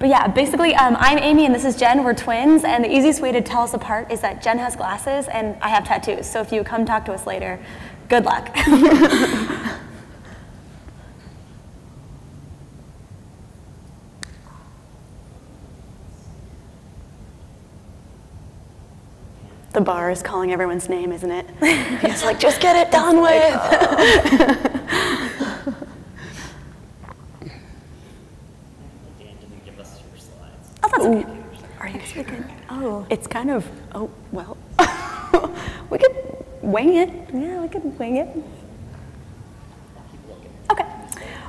But yeah, basically, I'm Amy and this is Jen. We're twins, and the easiest way to tell us apart is that Jen has glasses and I have tattoos. So if you come talk to us later, good luck. The bar is calling everyone's name, isn't it? It's like, just get it done with. Oh, that's okay. Are you sure? Oh, it's kind of, oh, well, we could wing it. Yeah, we could wing it. Okay.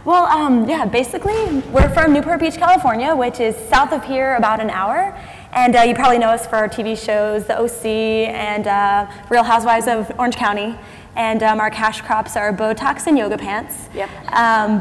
Well, yeah, basically, we're from Newport Beach, California, which is south of here about an hour. And you probably know us for our TV shows, The OC and Real Housewives of Orange County. And our cash crops are Botox and yoga pants. Yep.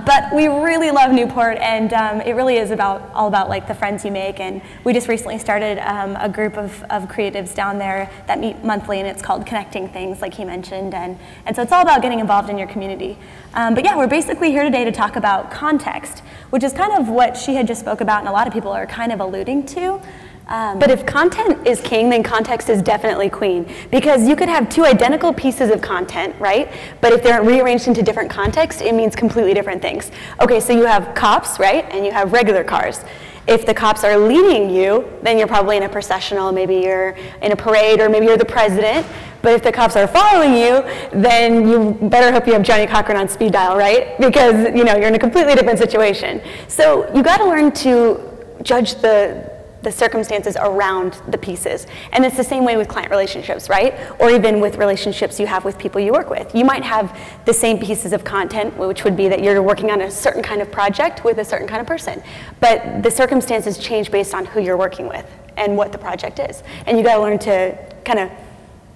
But we really love Newport, and it really is all about like the friends you make. And we just recently started a group of creatives down there that meet monthly, and it's called Connecting Things, like he mentioned. And so it's all about getting involved in your community. But yeah, we're basically here today to talk about context, which is kind of what she had just spoke about, and a lot of people are kind of alluding to. But if content is king, then context is definitely queen. Because you could have two identical pieces of content, right? But if they're rearranged into different contexts, it means completely different things. Okay, so you have cops, right? And you have regular cars. If the cops are leading you, then you're probably in a processional, maybe you're in a parade, or maybe you're the president. But if the cops are following you, then you better hope you have Johnny Cochran on speed dial, right? Because you're in a completely different situation. So you gotta learn to judge the circumstances around the pieces. And it's the same way with client relationships, right? Or even with relationships you have with people you work with. You might have the same pieces of content, which would be that you're working on a certain kind of project with a certain kind of person. But the circumstances change based on who you're working with and what the project is. And you gotta learn to kind of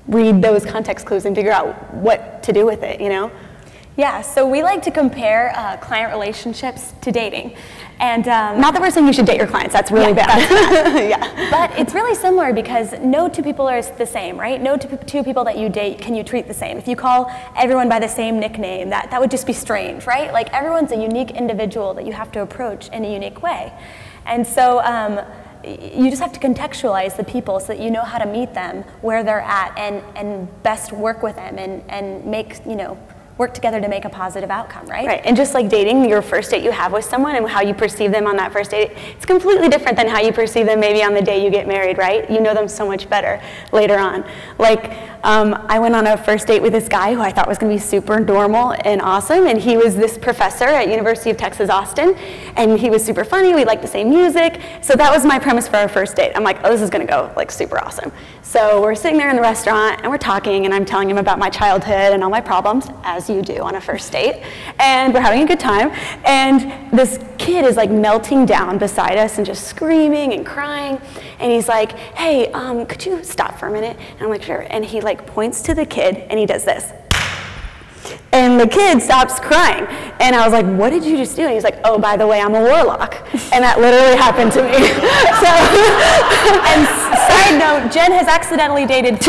read those context clues and figure out what to do with it, Yeah, so we like to compare client relationships to dating. And not that we're saying you should date your clients, that's really bad. Yeah. But it's really similar because no two people are the same, right? No two people that you date can you treat the same. If you call everyone by the same nickname, that would just be strange, right? Like everyone's a unique individual that you have to approach in a unique way. And so you just have to contextualize the people so that you know how to meet them where they're at and best work with them and make, work together to make a positive outcome, right? Right, and just like dating, your first date you have with someone and how you perceive them on that first date, it's completely different than how you perceive them maybe on the day you get married, right? You know them so much better later on. Like, I went on a first date with this guy who I thought was gonna be super normal and awesome, and he was this professor at University of Texas, Austin, and he was super funny, we liked the same music, so that was my premise for our first date. I'm like, oh, this is gonna go like super awesome. So we're sitting there in the restaurant and we're talking and I'm telling him about my childhood and all my problems, as you do on a first date, and we're having a good time, and this kid is like melting down beside us and just screaming and crying, and he's like, hey, could you stop for a minute? And I'm like, sure, and he like points to the kid and he does this. And the kid stops crying. And I was like, what did you just do? And he's like, oh, by the way, I'm a warlock. And that literally happened to me. And side note, Jen has accidentally dated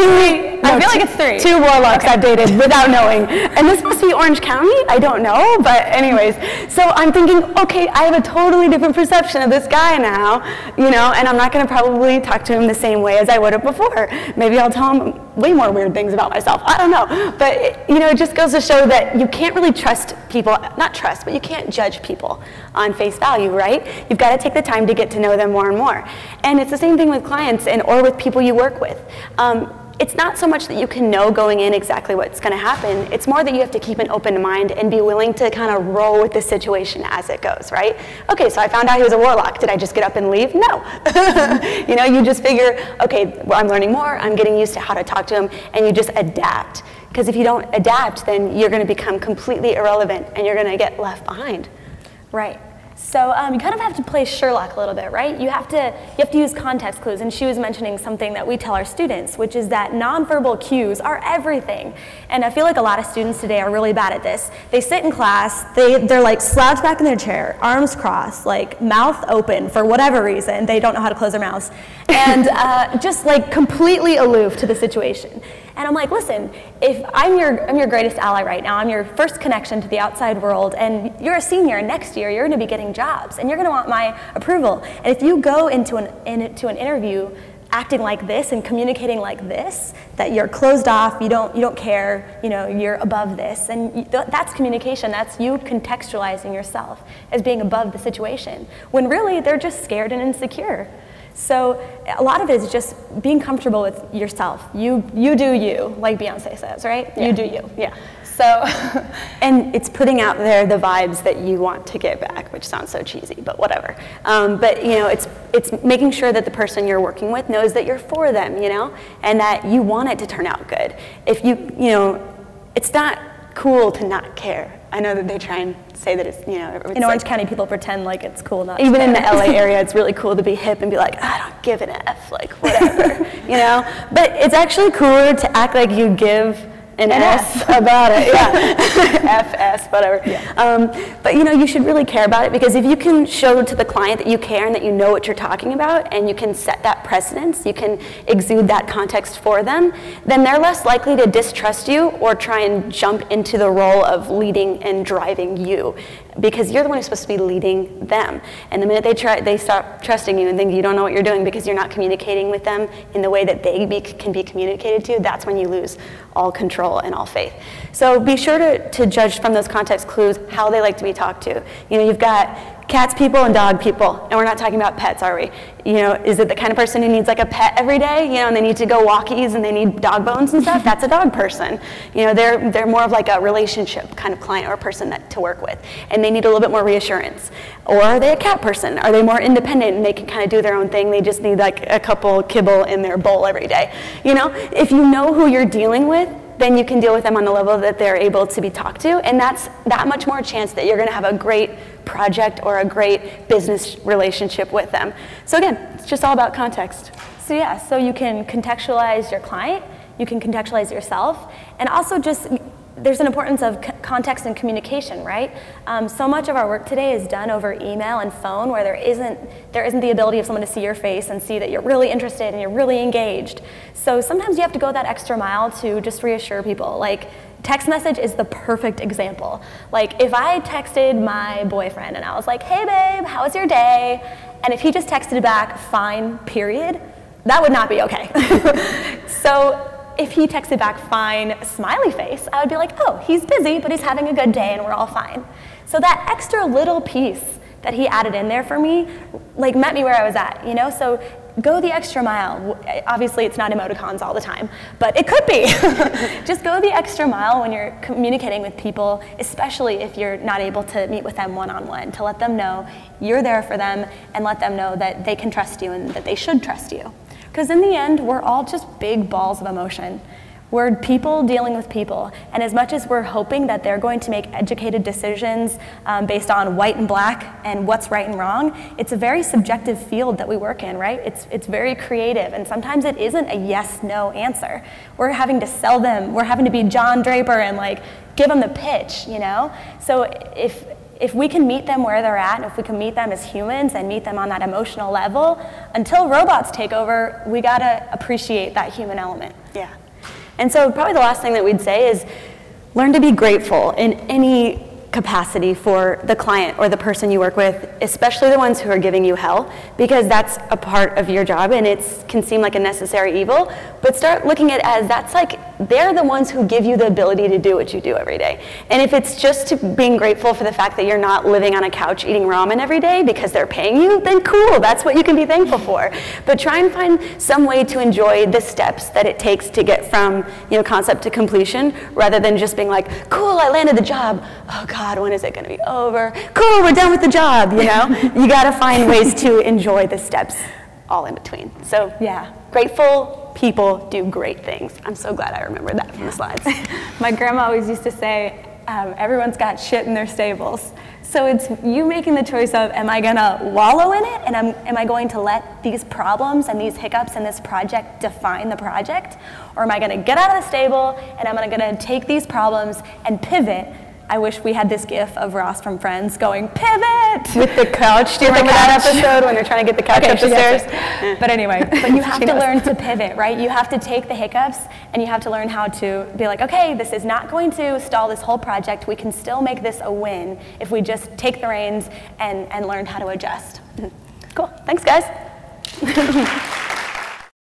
I feel like it's three. Two warlocks I've dated without knowing. And this must be Orange County? I don't know, but anyways. So I'm thinking, okay, I have a totally different perception of this guy now, and I'm not gonna probably talk to him the same way as I would have before. Maybe I'll tell him way more weird things about myself. I don't know. But it just goes to show that you can't really trust people, not trust, but you can't judge people on face value, right? You've got to take the time to get to know them more and more. And it's the same thing with clients or with people you work with. It's not so much that you can know going in exactly what's going to happen. It's more that you have to keep an open mind and be willing to kind of roll with the situation as it goes, right? Okay, so I found out he was a warlock. Did I just get up and leave? No. You just figure, okay, well, I'm learning more. I'm getting used to how to talk to him, and you just adapt. Because if you don't adapt, then you're going to become completely irrelevant, and you're going to get left behind. Right. So you kind of have to play Sherlock a little bit, right? You have to use context clues, and she was mentioning something that we tell our students, which is that nonverbal cues are everything. And I feel like a lot of students today are really bad at this. They sit in class, they're like slouched back in their chair, arms crossed, like mouth open for whatever reason. They don't know how to close their mouths, and just like completely aloof to the situation. And I'm like, listen, if I'm your greatest ally right now, I'm your first connection to the outside world, and you're a senior, and next year you're going to be getting jobs, and you're going to want my approval. And if you go into an interview acting like this and communicating like this, that you're closed off, you don't care, you're above this, and that's communication. That's you contextualizing yourself as being above the situation, when really they're just scared and insecure. So a lot of it is just being comfortable with yourself. You do you, like Beyonce says, right? Yeah. You do you. Yeah. So, and it's putting out there the vibes that you want to get back, which sounds so cheesy, but whatever. But it's making sure that the person you're working with knows that you're for them, and that you want it to turn out good. If it's not cool to not care. I know that they try and say that it's, in Orange County, people pretend like it's cool not to even care. In the LA area, it's really cool to be hip and be like, I don't give an F, like whatever, But it's actually cooler to act like you give an S about it, FS, whatever. Yeah. But you should really care about it, because if you can show to the client that you care and that you know what you're talking about, and you can set that precedence, you can exude that context for them, then they're less likely to distrust you or try and jump into the role of leading and driving you, because you're the one who's supposed to be leading them. And the minute they stop trusting you and think you don't know what you're doing because you're not communicating with them in the way that they can be communicated to, that's when you lose all control and all faith. So be sure to judge from those context clues how they like to be talked to. You've got cats people and dog people, and we're not talking about pets, are we? Is it the kind of person who needs like a pet every day, and they need to go walkies and they need dog bones and stuff? That's a dog person. They're more of like a relationship kind of client or person to work with, and they need a little bit more reassurance. Or are they a cat person? Are they more independent and they can kind of do their own thing? They just need like a couple kibble in their bowl every day. If you know who you're dealing with, then you can deal with them on the level that they're able to be talked to, and that's that much more chance that you're going to have a great project or a great business relationship with them. So again, it's just all about context. So yeah, so you can contextualize your client, you can contextualize yourself, and also just there's an importance of context and communication, right? So much of our work today is done over email and phone, where there isn't the ability of someone to see your face and see that you're really interested and you're really engaged. So sometimes you have to go that extra mile to just reassure people. Like, text message is the perfect example. Like, if I texted my boyfriend and I was like, hey babe, how was your day? And if he just texted back, fine, period, that would not be okay. So if he texted back, fine, smiley face, I would be like, oh, he's busy, but he's having a good day and we're all fine. So that extra little piece that he added in there for me, like, met me where I was at, So go the extra mile. Obviously, it's not emoticons all the time, but it could be. Just go the extra mile when you're communicating with people, especially if you're not able to meet with them one-on-one, to let them know you're there for them and let them know that they can trust you and that they should trust you. Because in the end, we're all just big balls of emotion. We're people dealing with people, and as much as we're hoping that they're going to make educated decisions based on white and black and what's right and wrong, it's a very subjective field that we work in, right? It's very creative, and sometimes it isn't a yes-no answer. We're having to sell them. We're having to be John Draper and like give them the pitch, So if we can meet them where they're at, and if we can meet them as humans and meet them on that emotional level, until robots take over, we gotta appreciate that human element. Yeah. And so probably the last thing that we'd say is learn to be grateful in any capacity for the client or the person you work with, especially the ones who are giving you hell, because that's a part of your job and it can seem like a necessary evil, but start looking at it as that's like they're the ones who give you the ability to do what you do every day. And if it's just to being grateful for the fact that you're not living on a couch eating ramen every day because they're paying you, then cool, that's what you can be thankful for. But try and find some way to enjoy the steps that it takes to get from concept to completion, rather than just being like, cool, I landed the job. Oh God, when is it going to be over? Cool, we're done with the job, You got to find ways to enjoy the steps all in between. So yeah, grateful people do great things. I'm so glad I remembered that from the slides. My grandma always used to say, everyone's got shit in their stables. So it's you making the choice of, am I going to wallow in it, and am I going to let these problems and these hiccups in this project define the project? Or am I going to get out of the stable and I'm going to take these problems and pivot I wish we had this gif of Ross from Friends going, pivot! With the couch. Do you remember that episode when they're trying to get the couch up the stairs? But anyway, but you have to learn to pivot, right? You have to take the hiccups and you have to learn how to be like, okay, this is not going to stall this whole project. We can still make this a win if we just take the reins and learn how to adjust. Cool. Thanks, guys.